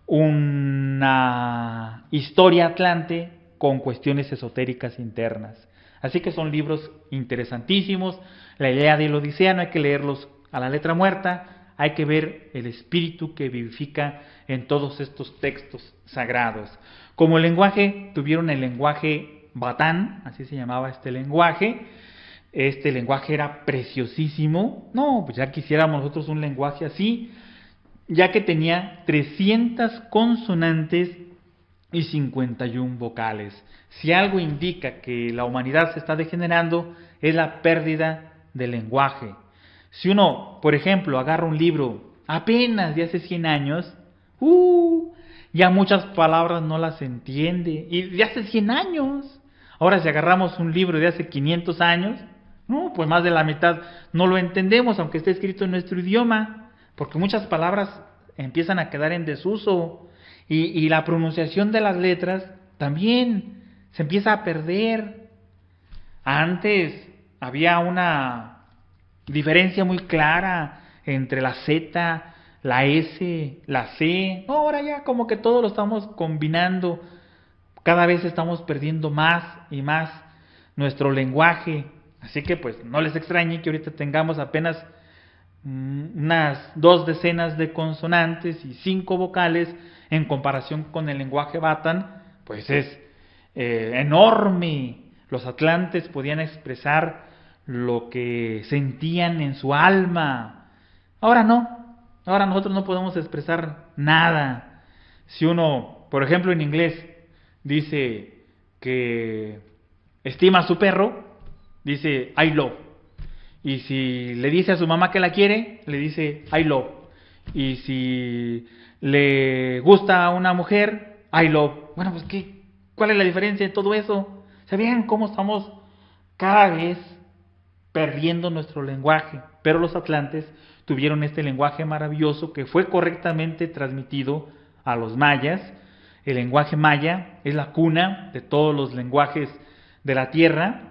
una historia atlante con cuestiones esotéricas internas. Así que son libros interesantísimos. La Ilíada y la Odisea no hay que leerlos a la letra muerta, hay que ver el espíritu que vivifica en todos estos textos sagrados. Como lenguaje, tuvieron el lenguaje batán, así se llamaba este lenguaje. Este lenguaje era preciosísimo. No, pues ya quisiéramos nosotros un lenguaje así, ya que tenía 300 consonantes y 51 vocales. Si algo indica que la humanidad se está degenerando, es la pérdida del lenguaje. Si uno, por ejemplo, agarra un libro apenas de hace 100 años, ya muchas palabras no las entiende, y de hace 100 años. Ahora si agarramos un libro de hace 500 años, no, pues más de la mitad no lo entendemos, aunque esté escrito en nuestro idioma, porque muchas palabras empiezan a quedar en desuso, y la pronunciación de las letras también se empieza a perder. Antes había una diferencia muy clara entre la Z, la S, la C. No, ahora ya como que todo lo estamos combinando. Cada vez estamos perdiendo más y más nuestro lenguaje. Así que pues no les extrañe que ahorita tengamos apenas unas 2 decenas de consonantes y 5 vocales en comparación con el lenguaje batán, pues es enorme. Los atlantes podían expresar lo que sentían en su alma. Ahora no, ahora nosotros no podemos expresar nada. Si uno, por ejemplo, en inglés dice que estima a su perro, dice I love. Y si le dice a su mamá que la quiere, le dice I love. Y si le gusta a una mujer, I love. Bueno, pues ¿cuál es la diferencia de todo eso? ¿Sabían cómo estamos cada vez perdiendo nuestro lenguaje? Pero los atlantes tuvieron este lenguaje maravilloso que fue correctamente transmitido a los mayas. El lenguaje maya es la cuna de todos los lenguajes de la tierra.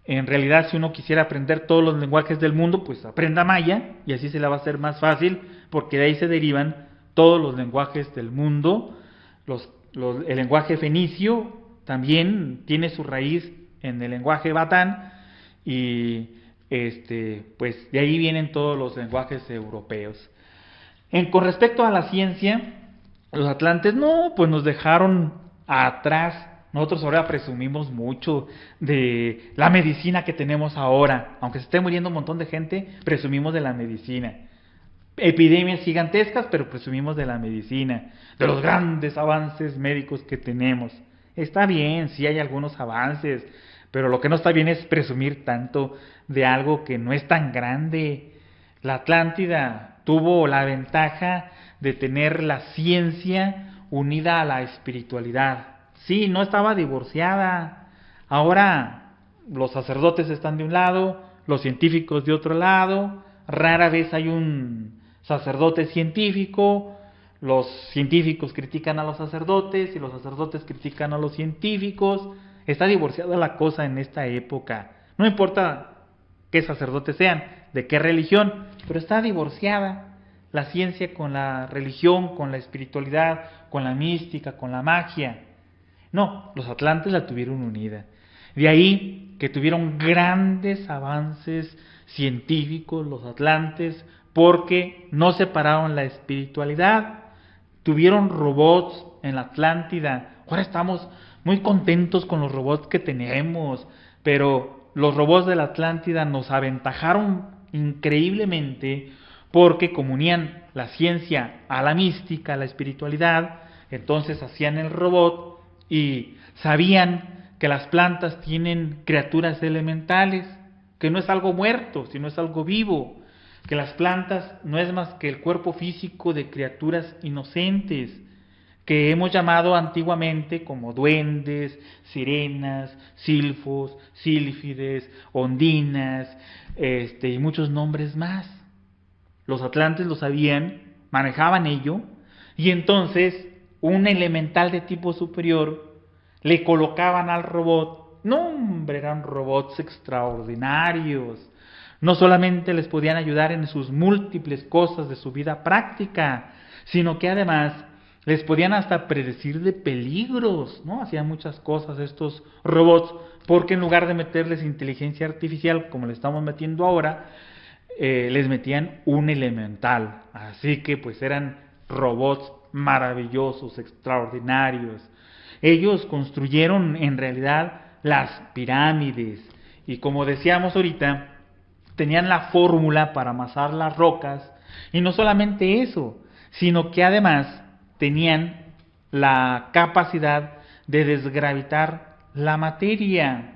En realidad, si uno quisiera aprender todos los lenguajes del mundo, pues aprenda maya, y así se le va a hacer más fácil, porque de ahí se derivan todos los lenguajes del mundo. El lenguaje fenicio también tiene su raíz en el lenguaje batán, y pues de ahí vienen todos los lenguajes europeos. Con respecto a la ciencia, los atlantes pues nos dejaron atrás. Nosotros ahora presumimos mucho de la medicina que tenemos ahora. Aunque se esté muriendo un montón de gente, presumimos de la medicina. Epidemias gigantescas, pero presumimos de la medicina, de los grandes avances médicos que tenemos. Está bien, sí hay algunos avances, pero lo que no está bien es presumir tanto de algo que no es tan grande. La Atlántida tuvo la ventaja de tener la ciencia unida a la espiritualidad. Sí, no estaba divorciada. Ahora los sacerdotes están de un lado, los científicos de otro lado. Rara vez hay un sacerdote científico. Los científicos critican a los sacerdotes y los sacerdotes critican a los científicos. Está divorciada la cosa en esta época. No importa qué sacerdotes sean, de qué religión, pero está divorciada la ciencia con la religión, con la espiritualidad, con la mística, con la magia. No, los atlantes la tuvieron unida. De ahí que tuvieron grandes avances científicos los atlantes, porque no separaron la espiritualidad. Tuvieron robots en la Atlántida. Ahora estamos muy contentos con los robots que tenemos, pero los robots de la Atlántida nos aventajaron increíblemente, porque como unían la ciencia a la mística, a la espiritualidad, entonces hacían el robot y sabían que las plantas tienen criaturas elementales, que no es algo muerto, sino es algo vivo, que las plantas no es más que el cuerpo físico de criaturas inocentes, que hemos llamado antiguamente como duendes, sirenas, silfos, sílfides, ondinas, y muchos nombres más. Los atlantes lo sabían, manejaban ello, y entonces un elemental de tipo superior le colocaban al robot. No, hombre, eran robots extraordinarios. No solamente les podían ayudar en sus múltiples cosas de su vida práctica, sino que además les podían hasta predecir de peligros, ¿no? Hacían muchas cosas estos robots, porque en lugar de meterles inteligencia artificial, como le estamos metiendo ahora, les metían un elemental. Así que pues eran robots maravillosos, extraordinarios. Ellos construyeron en realidad las pirámides, y como decíamos ahorita, tenían la fórmula para amasar las rocas, y no solamente eso, sino que además tenían la capacidad de desgravitar la materia.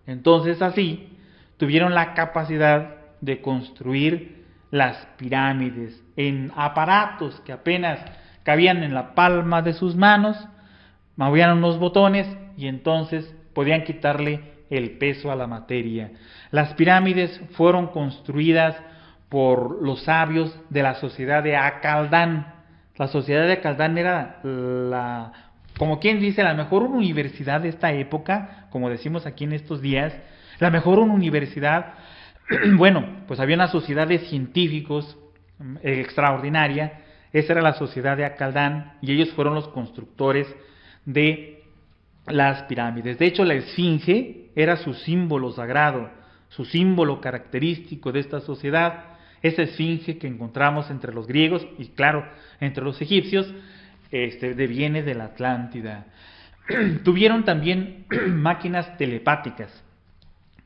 Entonces así tuvieron la capacidad de construir las pirámides en aparatos que apenas cabían en la palma de sus manos, movían unos botones y entonces podían quitarle el peso a la materia. Las pirámides fueron construidas por los sabios de la sociedad de Akaldán. La sociedad de Akaldán era como quien dice, la mejor universidad de esta época, como decimos aquí en estos días, la mejor universidad. Bueno, pues había una sociedad de científicos extraordinaria. Esa era la sociedad de Akaldán y ellos fueron los constructores de las pirámides. De hecho, la esfinge era su símbolo sagrado, su símbolo característico de esta sociedad. Esa esfinge que encontramos entre los griegos y claro, entre los egipcios, viene de la Atlántida. Tuvieron también máquinas telepáticas.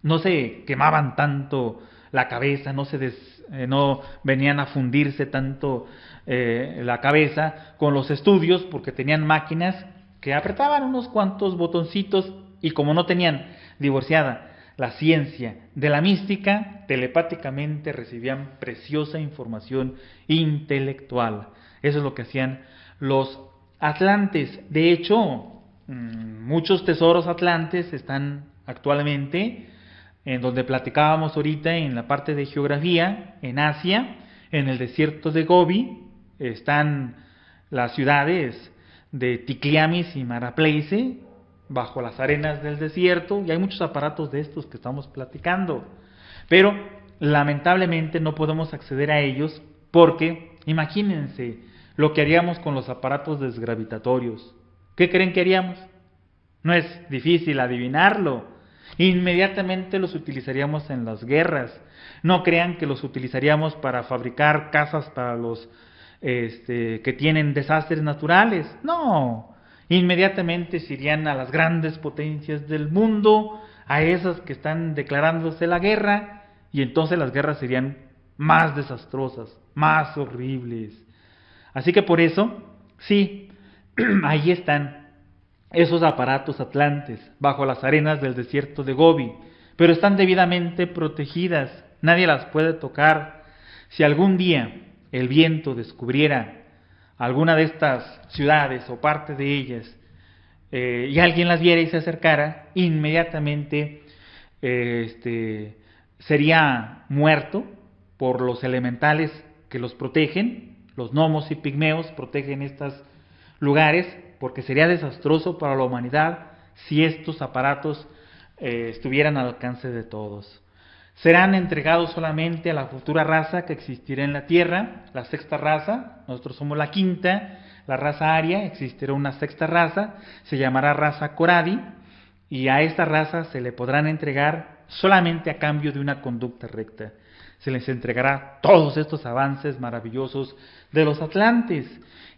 No se quemaban tanto la cabeza, no venían a fundirse tanto la cabeza con los estudios, porque tenían máquinas que apretaban unos cuantos botoncitos y como no tenían divorciada la ciencia de la mística, telepáticamente recibían preciosa información intelectual. Eso es lo que hacían los atlantes. De hecho, muchos tesoros atlantes están actualmente en donde platicábamos ahorita en la parte de geografía, en Asia, en el desierto de Gobi, están las ciudades de Tikliamis y Marapleize, bajo las arenas del desierto, y hay muchos aparatos de estos que estamos platicando, pero lamentablemente no podemos acceder a ellos porque, imagínense lo que haríamos con los aparatos desgravitatorios. ¿Qué creen que haríamos? No es difícil adivinarlo. Inmediatamente los utilizaríamos en las guerras. No crean que los utilizaríamos para fabricar casas para los que tienen desastres naturales. No, inmediatamente se irían a las grandes potencias del mundo, a esas que están declarándose la guerra, y entonces las guerras serían más desastrosas, más horribles. Así que por eso, sí, ahí están esos aparatos atlantes bajo las arenas del desierto de Gobi, pero están debidamente protegidas, nadie las puede tocar. Si algún día el viento descubriera alguna de estas ciudades o parte de ellas y alguien las viera y se acercara, inmediatamente sería muerto por los elementales que los protegen. Los gnomos y pigmeos protegen estos lugares, porque sería desastroso para la humanidad si estos aparatos estuvieran al alcance de todos. Serán entregados solamente a la futura raza que existirá en la Tierra, la sexta raza. Nosotros somos la quinta, la raza aria. Existirá una sexta raza, se llamará raza Coradi, y a esta raza se le podrán entregar solamente a cambio de una conducta recta. Se les entregará todos estos avances maravillosos de los atlantes.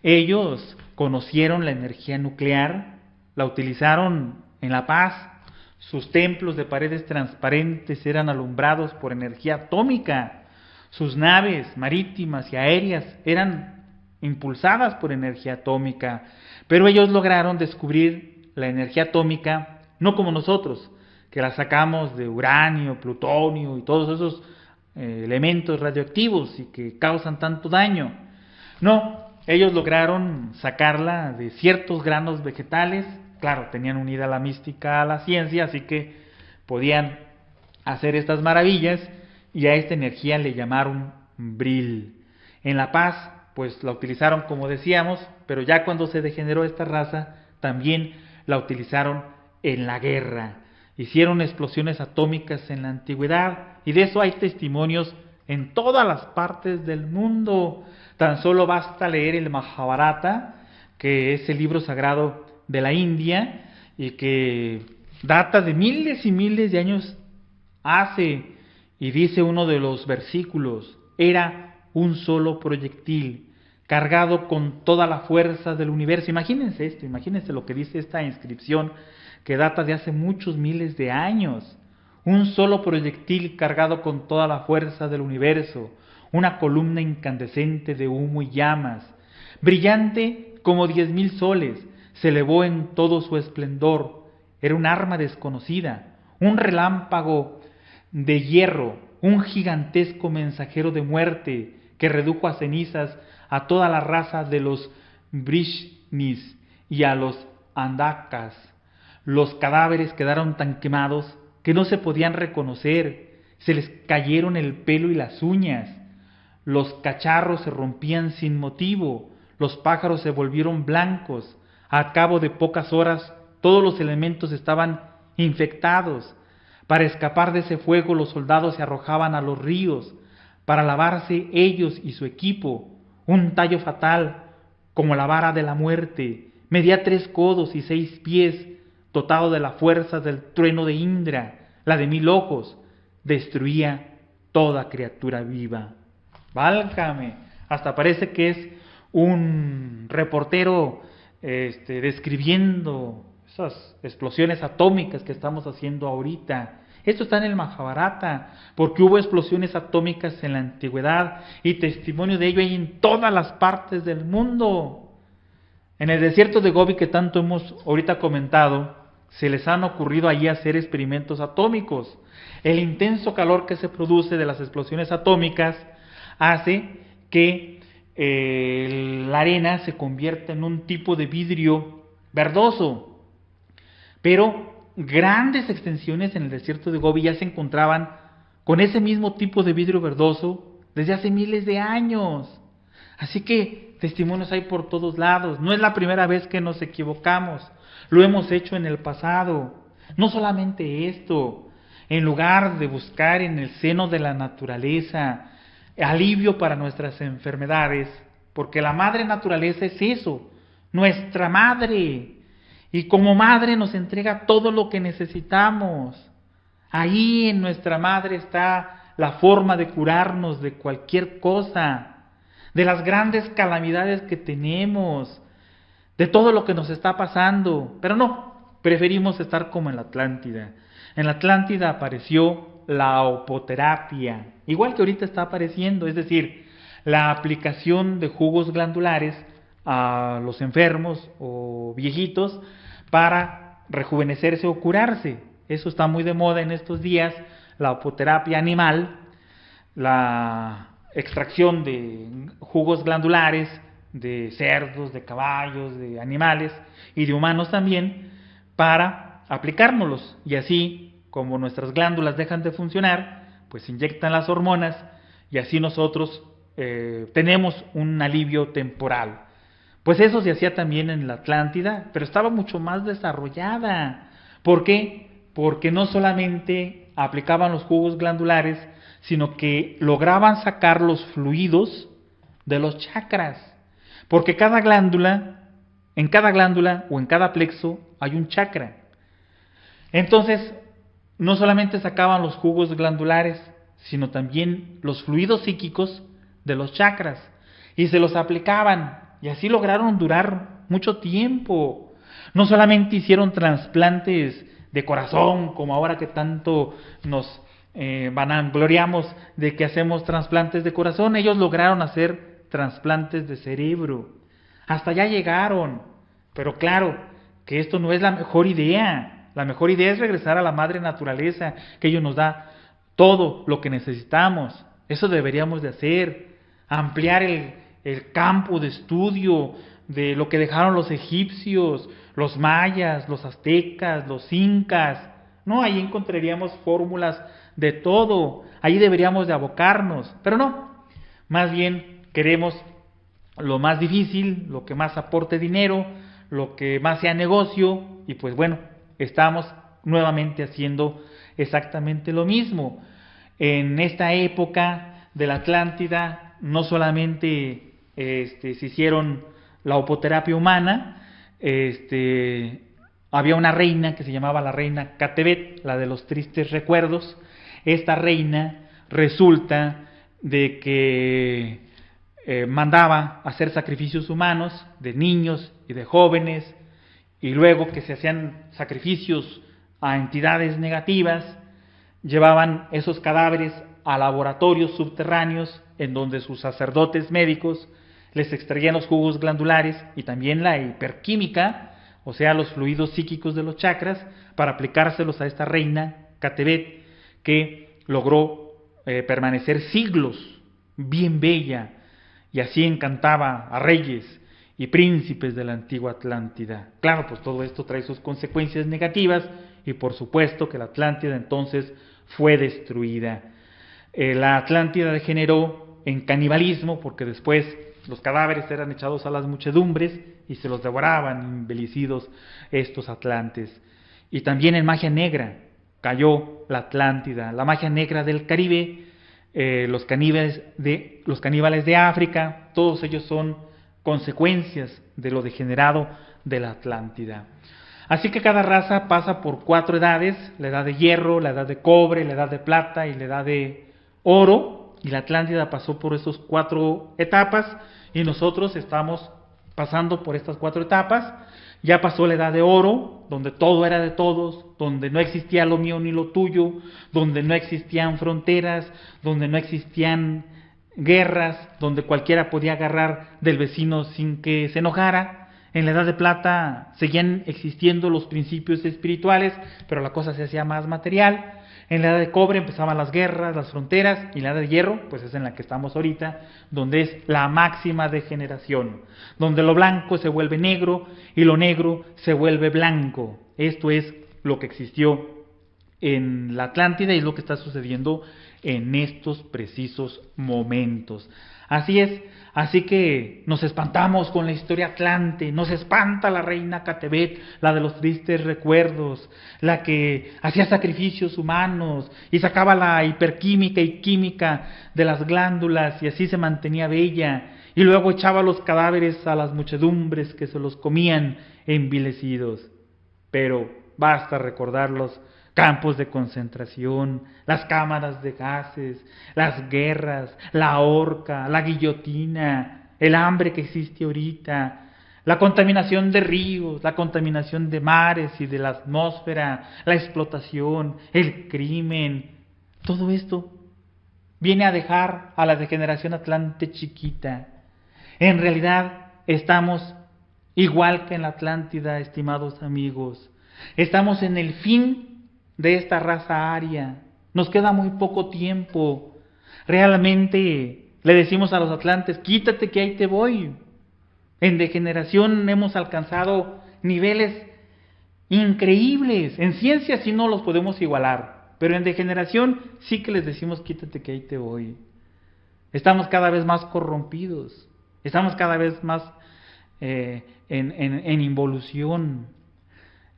Ellos conocieron la energía nuclear, la utilizaron en la paz. Sus templos de paredes transparentes eran alumbrados por energía atómica. Sus naves marítimas y aéreas eran impulsadas por energía atómica. Pero ellos lograron descubrir la energía atómica, no como nosotros, que la sacamos de uranio, plutonio y todos esos elementos radioactivos y que causan tanto daño. No, ellos lograron sacarla de ciertos granos vegetales. Claro, tenían unida la mística a la ciencia, así que podían hacer estas maravillas, y a esta energía le llamaron Vril. En La Paz, pues la utilizaron como decíamos, pero ya cuando se degeneró esta raza, también la utilizaron en la guerra. Hicieron explosiones atómicas en la antigüedad, y de eso hay testimonios en todas las partes del mundo. Tan solo basta leer el Mahabharata, que es el libro sagrado de la India, y que data de miles y miles de años hace, y dice uno de los versículos: era un solo proyectil cargado con toda la fuerza del universo. Imagínense esto, imagínense lo que dice esta inscripción, que data de hace muchos miles de años. Un solo proyectil cargado con toda la fuerza del universo, una columna incandescente de humo y llamas, brillante como 10,000 soles, se elevó en todo su esplendor. Era un arma desconocida, un relámpago de hierro, un gigantesco mensajero de muerte que redujo a cenizas a toda la raza de los Vrishnis y a los Andakas. Los cadáveres quedaron tan quemados que no se podían reconocer, se les cayeron el pelo y las uñas, los cacharros se rompían sin motivo, los pájaros se volvieron blancos. A cabo de pocas horas todos los elementos estaban infectados. Para escapar de ese fuego los soldados se arrojaban a los ríos, para lavarse ellos y su equipo. Un tallo fatal, como la vara de la muerte, medía 3 codos y 6 pies, dotado de la fuerza del trueno de Indra, la de 1000 ojos, destruía toda criatura viva. Válgame, hasta parece que es un reportero describiendo esas explosiones atómicas que estamos haciendo ahorita. Esto está en el Mahabharata, porque hubo explosiones atómicas en la antigüedad, y testimonio de ello hay en todas las partes del mundo. En el desierto de Gobi, que tanto hemos ahorita comentado, se les han ocurrido allí hacer experimentos atómicos. El intenso calor que se produce de las explosiones atómicas hace que la arena se convierta en un tipo de vidrio verdoso. Pero grandes extensiones en el desierto de Gobi ya se encontraban con ese mismo tipo de vidrio verdoso desde hace miles de años. Así que testimonios hay por todos lados. No es la primera vez que nos equivocamos, lo hemos hecho en el pasado. No solamente esto, en lugar de buscar en el seno de la naturaleza alivio para nuestras enfermedades, porque la madre naturaleza es eso, nuestra madre, y como madre nos entrega todo lo que necesitamos. Ahí en nuestra madre está la forma de curarnos de cualquier cosa, de las grandes calamidades que tenemos, de todo lo que nos está pasando. Pero no, preferimos estar como en la Atlántida. En la Atlántida apareció la opoterapia, igual que ahorita está apareciendo, es decir, la aplicación de jugos glandulares a los enfermos o viejitos para rejuvenecerse o curarse. Eso está muy de moda en estos días, la opoterapia animal, la extracción de jugos glandulares de cerdos, de caballos, de animales y de humanos también, para aplicárnoslos, y así como nuestras glándulas dejan de funcionar, pues se inyectan las hormonas, y así nosotros tenemos un alivio temporal. Pues eso se hacía también en la Atlántida, pero estaba mucho más desarrollada. ¿Por qué? Porque no solamente aplicaban los jugos glandulares, sino que lograban sacar los fluidos de los chakras. Porque cada glándula, en cada glándula o en cada plexo hay un chakra. Entonces, no solamente sacaban los jugos glandulares, sino también los fluidos psíquicos de los chakras, y se los aplicaban, y así lograron durar mucho tiempo. No solamente hicieron trasplantes de corazón, como ahora que tanto nos vanagloriamos de que hacemos trasplantes de corazón, ellos lograron hacer trasplantes de cerebro. Hasta allá llegaron, pero claro que esto no es la mejor idea. La mejor idea es regresar a la madre naturaleza, que ella nos da todo lo que necesitamos. Eso deberíamos de hacer, ampliar el campo de estudio de lo que dejaron los egipcios, los mayas, los aztecas, los incas. No, ahí encontraríamos fórmulas de todo, ahí deberíamos de abocarnos, pero no, más bien queremos lo más difícil, lo que más aporte dinero, lo que más sea negocio, y pues bueno, estamos nuevamente haciendo exactamente lo mismo. En esta época de la Atlántida no solamente se hicieron la opoterapia humana, había una reina que se llamaba la reina Catebet, la de los tristes recuerdos. Esta reina resulta de que mandaba hacer sacrificios humanos de niños y de jóvenes, y luego que se hacían sacrificios a entidades negativas, llevaban esos cadáveres a laboratorios subterráneos en donde sus sacerdotes médicos les extraían los jugos glandulares y también la hiperquímica, o sea, los fluidos psíquicos de los chakras, para aplicárselos a esta reina Catebet, que logró permanecer siglos bien bella, y así encantaba a reyes y príncipes de la antigua Atlántida. Claro, pues todo esto trae sus consecuencias negativas, y por supuesto que la Atlántida entonces fue destruida. La Atlántida degeneró en canibalismo, porque después los cadáveres eran echados a las muchedumbres y se los devoraban embellecidos estos atlantes. Y también en magia negra cayó la Atlántida, la magia negra del Caribe, los caníbales de África, todos ellos son consecuencias de lo degenerado de la Atlántida. Así que cada raza pasa por 4 edades: la edad de hierro, la edad de cobre, la edad de plata y la edad de oro, y la Atlántida pasó por esas 4 etapas, y nosotros estamos pasando por estas 4 etapas. Ya pasó la edad de oro, donde todo era de todos, donde no existía lo mío ni lo tuyo, donde no existían fronteras, donde no existían guerras, donde cualquiera podía agarrar del vecino sin que se enojara. En la edad de plata seguían existiendo los principios espirituales, pero la cosa se hacía más material. En la edad de cobre empezaban las guerras, las fronteras, y la edad de hierro, pues es en la que estamos ahorita, donde es la máxima degeneración, donde lo blanco se vuelve negro y lo negro se vuelve blanco. Esto es lo que existió en la Atlántida y es lo que está sucediendo en estos precisos momentos. Así es, así que nos espantamos con la historia atlante, nos espanta la reina Catebet, la de los tristes recuerdos, la que hacía sacrificios humanos y sacaba la hiperquímica y química de las glándulas y así se mantenía bella, y luego echaba los cadáveres a las muchedumbres que se los comían envilecidos. Pero basta recordar los campos de concentración, las cámaras de gases, las guerras, la horca, la guillotina, el hambre que existe ahorita, la contaminación de ríos, la contaminación de mares y de la atmósfera, la explotación, el crimen. Todo esto viene a dejar a la degeneración atlante chiquita. En realidad estamos igual que en la Atlántida, estimados amigos. Estamos en el fin de esta raza aria. Nos queda muy poco tiempo. Realmente le decimos a los atlantes: quítate que ahí te voy. En degeneración hemos alcanzado niveles increíbles. En ciencia sí no los podemos igualar, pero en degeneración sí que les decimos: quítate que ahí te voy. Estamos cada vez más corrompidos. Estamos cada vez más en involución.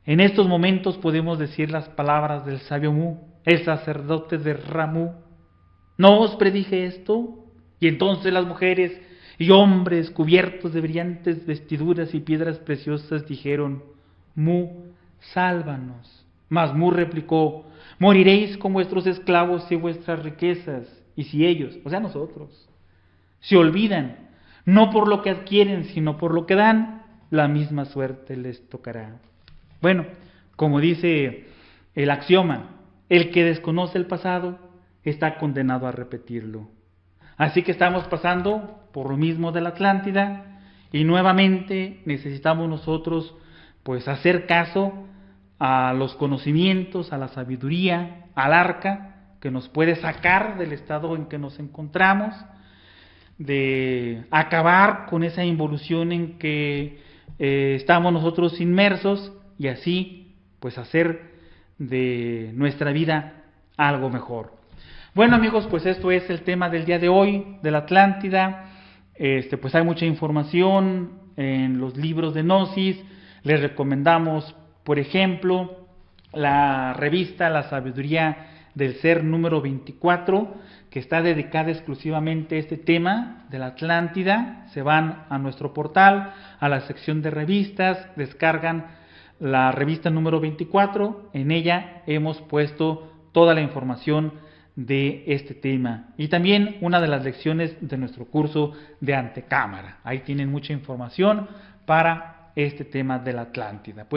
En estos momentos podemos decir las palabras del sabio Mu, el sacerdote de Ramu: ¿no os predije esto? Y entonces las mujeres y hombres cubiertos de brillantes vestiduras y piedras preciosas dijeron: Mu, sálvanos. Mas Mu replicó: moriréis con vuestros esclavos y vuestras riquezas. Y si ellos, o sea nosotros, se olvidan, no por lo que adquieren, sino por lo que dan, la misma suerte les tocará. Bueno, como dice el axioma, el que desconoce el pasado está condenado a repetirlo. Así que estamos pasando por lo mismo de la Atlántida, y nuevamente necesitamos nosotros pues hacer caso a los conocimientos, a la sabiduría, al arca que nos puede sacar del estado en que nos encontramos. de acabar con esa involución en que estamos nosotros inmersos y así pues hacer de nuestra vida algo mejor. Bueno amigos, pues esto es el tema del día de hoy, de la Atlántida. Pues hay mucha información en los libros de Gnosis. Les recomendamos, por ejemplo, la revista La Sabiduría del Ser número 24, que está dedicada exclusivamente a este tema de la Atlántida. Se van a nuestro portal, a la sección de revistas, descargan la revista número 24, en ella hemos puesto toda la información de este tema y también una de las lecciones de nuestro curso de antecámara. Ahí tienen mucha información para este tema de la Atlántida. Pues